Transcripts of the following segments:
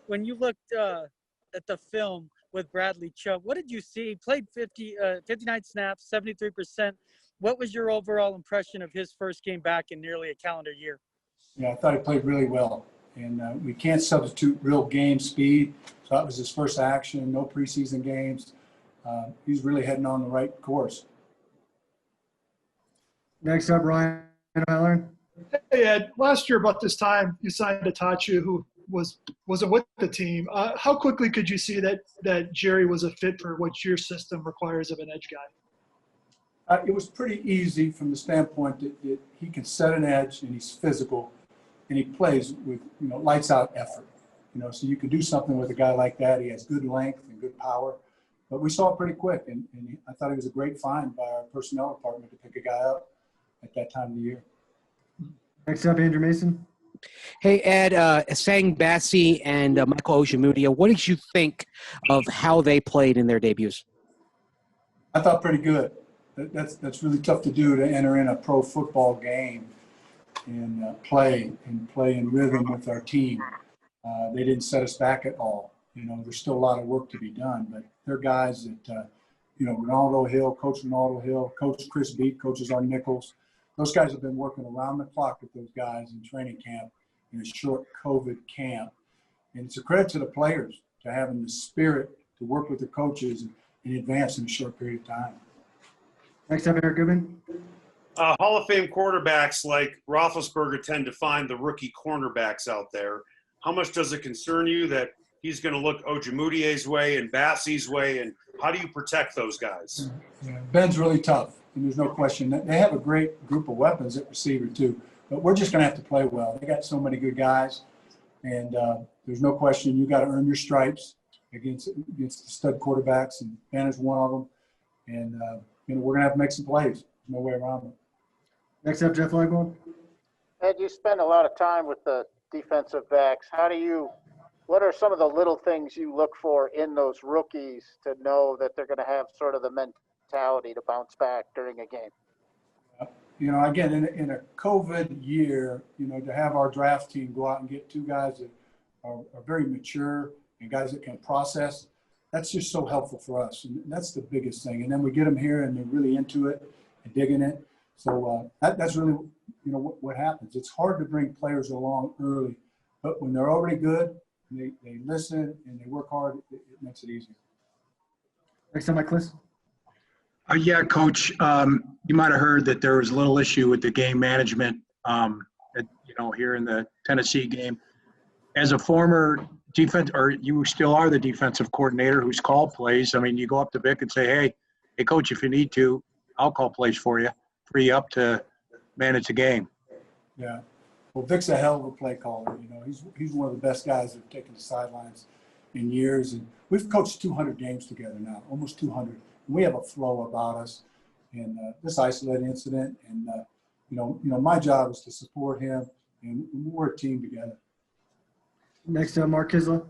when you looked at the film with Bradley Chubb, what did you see? He played 59 snaps, 73%. What was your overall impression of his first game back in nearly a calendar year? Yeah, I thought he played really well. And we can't substitute real game speed. So that was his first action, no preseason games. He's really heading on the right course. Next up, Ryan O'Halloran. Hey, Ed, last year about this time, you signed Attaochu, who wasn't with the team. How quickly could you see that Jerry was a fit for what your system requires of an edge guy? It was pretty easy from the standpoint that he can set an edge and he's physical and he plays with, lights out effort. So you could do something with a guy like that. He has good length and good power. But we saw it pretty quick, and I thought it was a great find by our personnel department to pick a guy up at that time of the year. Next up, Andrew Mason. Hey, Ed, Sang Bassi and Michael Ojemudia, what did you think of how they played in their debuts? I thought pretty good. That's really tough to do, to enter in a pro football game and play in rhythm with our team. They didn't set us back at all. There's still a lot of work to be done, but they're guys that, Ronaldo Hill, Coach Ronaldo Hill, Coach Chris Beat, coaches our nickels. Those guys have been working around the clock with those guys in training camp, in a short COVID camp. And it's a credit to the players to having the spirit to work with the coaches and advance in a short period of time. Next up, Eric Goodman. Hall of Fame quarterbacks like Roethlisberger tend to find the rookie cornerbacks out there. How much does it concern you that he's going to look Ojemudie's way and Bassi's way, and how do you protect those guys? Yeah, Ben's really tough, and there's no question. They have a great group of weapons at receiver too, but we're just going to have to play well. They got so many good guys, and there's no question you got to earn your stripes against the stud quarterbacks, and Ben is one of them. And we're going to have to make some plays. There's no way around it. Next up, Jeff Legwold. Ed, you spend a lot of time with the defensive backs. What are some of the little things you look for in those rookies to know that they're going to have sort of the mentality to bounce back during a game? Again, in a COVID year, to have our draft team go out and get two guys that are very mature and guys that can process, that's just so helpful for us. And that's the biggest thing. And then we get them here and they're really into it and digging it. So that's really, what happens. It's hard to bring players along early, but when they're already good, they listen and they work hard, it makes it easier. Next up, Mike Kliss. Yeah, Coach, you might have heard that there was a little issue with the game management, here in the Tennessee game. As a former you still are the defensive coordinator who's called plays. I mean, you go up to Vic and say, hey, Coach, if you need to, I'll call plays for you, free up to manage the game. Yeah. Well, Vic's a hell of a play caller. He's one of the best guys that have taken the sidelines in years. And we've coached 200 games together now, almost 200. And we have a flow about us. And this isolated incident, and my job is to support him, and we're a team together. Next up, Mark Kisla.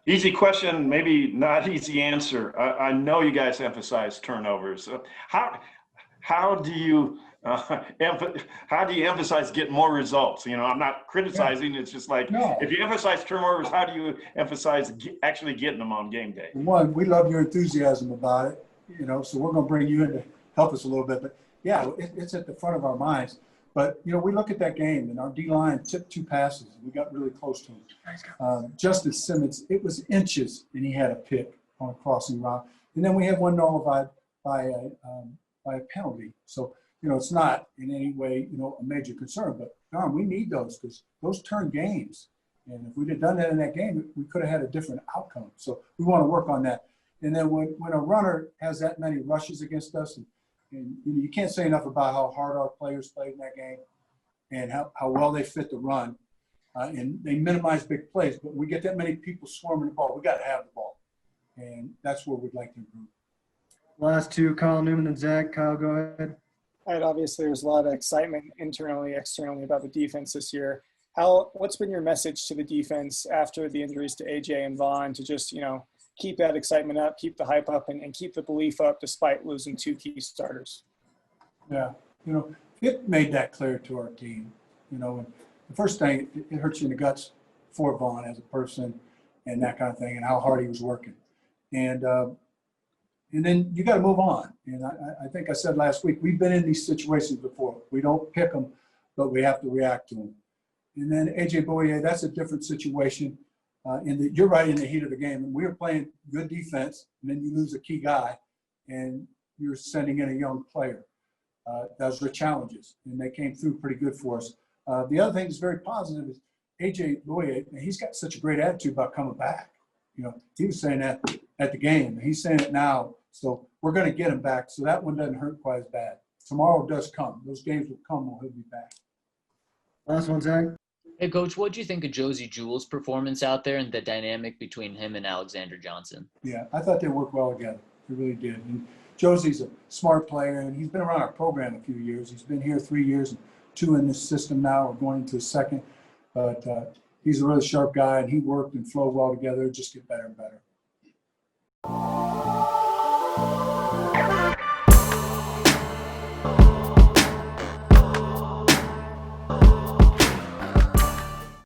Easy question, maybe not easy answer. I know you guys emphasize turnovers. How do you emphasize getting more results? I'm not criticizing. It's just like, if you emphasize turnovers, how do you emphasize actually getting them on game day? One, we love your enthusiasm about it, so we're going to bring you in to help us a little bit. But, yeah, it's at the front of our minds. But, we look at that game, and our D-line tipped 2 passes. We got really close to him. Justin Simmons, it was inches, and he had a pick on a crossing route. And then we had one nullified by a penalty. So, it's not in any way, a major concern. But, darn, we need those because those turn games. And if we'd have done that in that game, we could have had a different outcome. So we want to work on that. And then when a runner has that many rushes against us, and you can't say enough about how hard our players played in that game and how well they fit the run. And they minimize big plays. But when we get that many people swarming the ball, we got to have the ball. And that's where we'd like to improve. Last two, Kyle Newman and Zach. Kyle, go ahead. All right, obviously there's a lot of excitement internally, externally about the defense this year. What's been your message to the defense after the injuries to AJ and Vaughn to just, keep that excitement up, keep the hype up, and keep the belief up despite losing 2 key starters? Yeah, it made that clear to our team. And the first thing, it hurts you in the guts for Vaughn as a person and that kind of thing, and how hard he was working. And then you got to move on. And I think I said last week, we've been in these situations before. We don't pick them, but we have to react to them. And then A.J. Boye, that's a different situation. You're right, in the heat of the game. And we were playing good defense, and then you lose a key guy, and you're sending in a young player. Those were challenges, and they came through pretty good for us. The other thing that's very positive is A.J. Boye, he's got such a great attitude about coming back. You know, he was saying that at the game, and he's saying it now. So we're going to get him back, so that one doesn't hurt quite as bad. Tomorrow does come. Those games will come when he'll be back. Last one, Zach. Hey, Coach, what do you think of Josie Jewell's performance out there and the dynamic between him and Alexander Johnson? Yeah, I thought they worked well together. They really did. And Josie's a smart player, and he's been around our program a few years. He's been here 3 years and 2 in this system now. We're going into his second. But he's a really sharp guy, and he worked and flowed well together. Just get better and better.